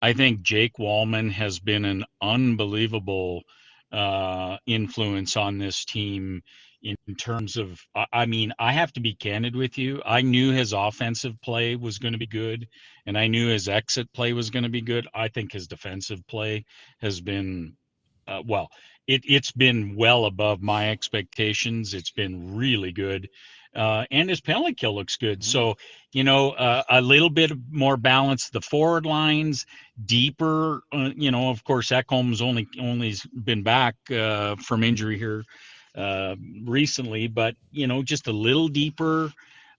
I think Jake Walman has been an unbelievable influence on this team in terms of, I mean, I have to be candid with you. I knew his offensive play was going to be good, and I knew his exit play was going to be good. I think his defensive play has been, well, it's been well above my expectations. It's been really good. And his penalty kill looks good. Mhm. So, a little bit more balance, the forward lines, deeper. Of course, Ekholm's only been back from injury here recently, but just a little deeper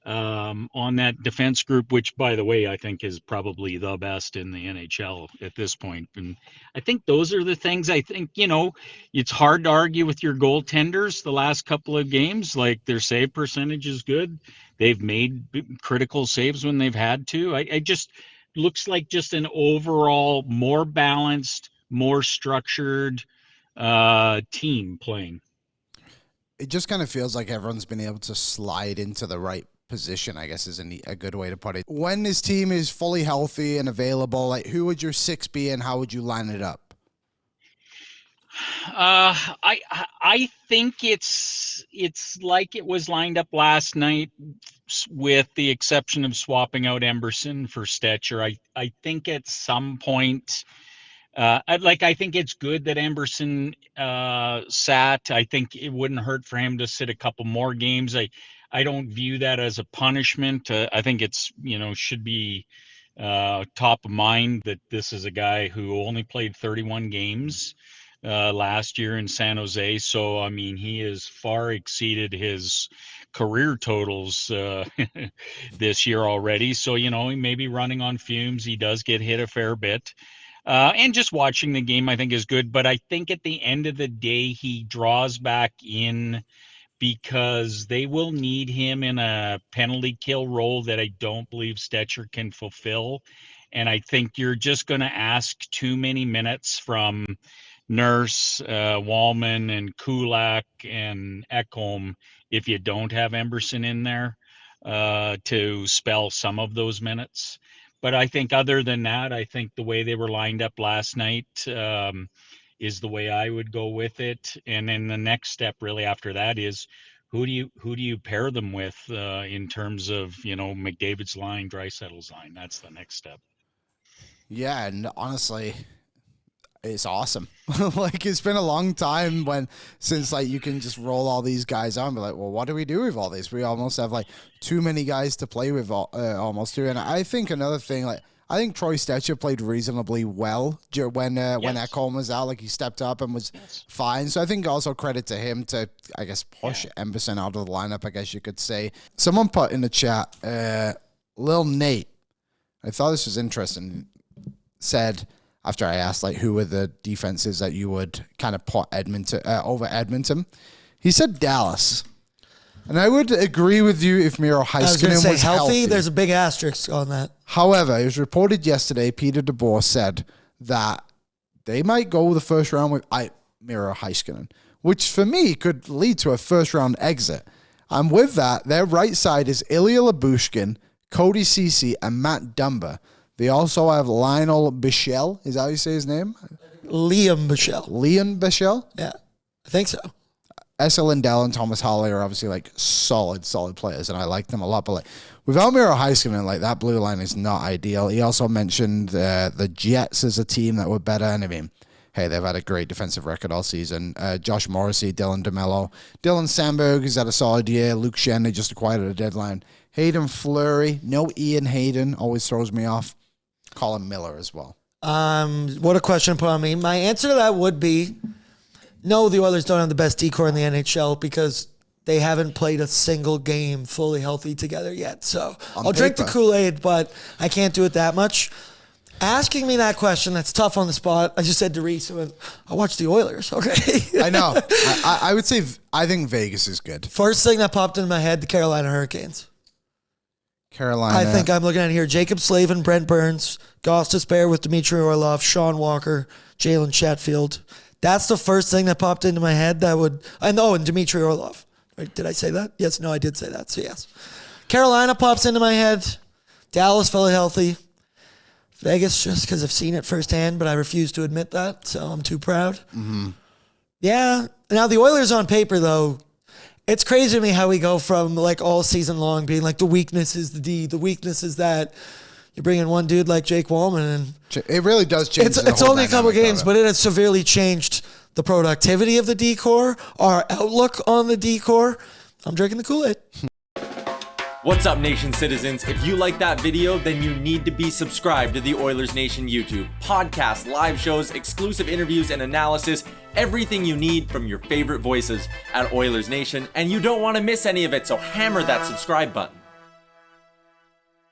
on that defense group, which, by the way, I think is probably the best in the NHL at this point. And I think those are the things. I think it's hard to argue with your goaltenders the last couple of games. Like, their save percentage is good. They've made critical saves when they've had to. I just looks like just an overall more balanced, more structured team playing. It just kind of feels like everyone's been able to slide into the right position, I guess is a good way to put it. When this team is fully healthy and available, like, who would your six be and how would you line it up? I think it's like it was lined up last night, with the exception of swapping out Emberson for Stetcher. I think at some point, I think it's good that Emberson sat. I think it wouldn't hurt for him to sit a couple more games. I don't view that as a punishment. I think it's should be top of mind that this is a guy who only played 31 games last year in San Jose. So, I mean, he has far exceeded his career totals this year already. So, he may be running on fumes. He does get hit a fair bit. And just watching the game, I think, is good. But I think at the end of the day, he draws back in because they will need him in a penalty kill role that I don't believe Stetcher can fulfill. And I think you're just going to ask too many minutes from Nurse, Walman, and Kulak and Ekholm if you don't have Emberson in there to spell some of those minutes. But I think other than that, I think the way they were lined up last night is the way I would go with it. And then the next step really after that is who do you pair them with in terms of McDavid's line, Draisaitl's line? That's the next step. Yeah, and honestly, it's awesome. Like, it's been a long time since like you can just roll all these guys on and be like, well, what do we do with all these? We almost have like too many guys to play with almost too. And I think another thing, like, I think Troy Stetcher played reasonably well when Yes. Ekholm was out. Like, he stepped up and was Yes. fine. So I think also credit to him to, I guess, push Emberson out of the lineup, I guess you could say. Someone put in the chat, Lil Nate, I thought this was interesting, said, after I asked, like, who were the defenses that you would kind of put Edmonton over Edmonton, he said Dallas. And I would agree with you if Miro Heiskanen was healthy. There's a big asterisk on that. However, it was reported yesterday, Peter DeBoer said that they might go the first round with Miro Heiskanen, which for me could lead to a first round exit. And with that, their right side is Ilya Lyubushkin, Cody Ceci, and Matt Dumba. They also have Lionel Bichelle. Is that how you say his name? Liam Bichelle. Leon Bichelle? Yeah, I think so. Esa Lindell and Thomas Holloway are obviously like solid players, and I like them a lot. But like, without Miro Heiskanen, like, that blue line is not ideal. He also mentioned the Jets as a team that were better. And I mean, hey, they've had a great defensive record all season. Josh Morrissey, Dylan DeMello, Dylan Sandberg has had a solid year. Luke Shen, they just acquired at a deadline. Hayden Fleury, no Ian Hayden, always throws me off. Colin Miller as well. What a question to put on me. My answer to that would be, no, the Oilers don't have the best decor in the NHL because they haven't played a single game fully healthy together yet. So I'll drink the Kool-Aid, but I can't do it that much. Asking me that question, that's tough on the spot. I just said to Reese, I watched the Oilers. Okay. I know. I would say I think Vegas is good. First thing that popped into my head, the Carolina Hurricanes. Carolina. I think I'm looking at it here. Jacob Slavin, Brent Burns, Goss Despair with Dmitry Orlov, Sean Walker, Jalen Chatfield. That's the first thing that popped into my head and Dmitry Orlov. Did I say that? Yes, no, I did say that. So yes. Carolina pops into my head. Dallas fully healthy. Vegas just because I've seen it firsthand, but I refuse to admit that, so I'm too proud. Yeah. Now, the Oilers on paper, though, it's crazy to me how we go from, like, all season long being like, the weakness is the D, the weakness is that. You bring in one dude like Jake Walman, and it really does change. It's only a couple games, but it has severely changed the productivity of the D-core, our outlook on the D-core. I'm drinking the Kool-Aid. What's up, Nation citizens? If you like that video, then you need to be subscribed to the Oilers Nation YouTube. Podcasts, live shows, exclusive interviews, and analysis. Everything you need from your favorite voices at Oilers Nation. And you don't want to miss any of it, so hammer that subscribe button.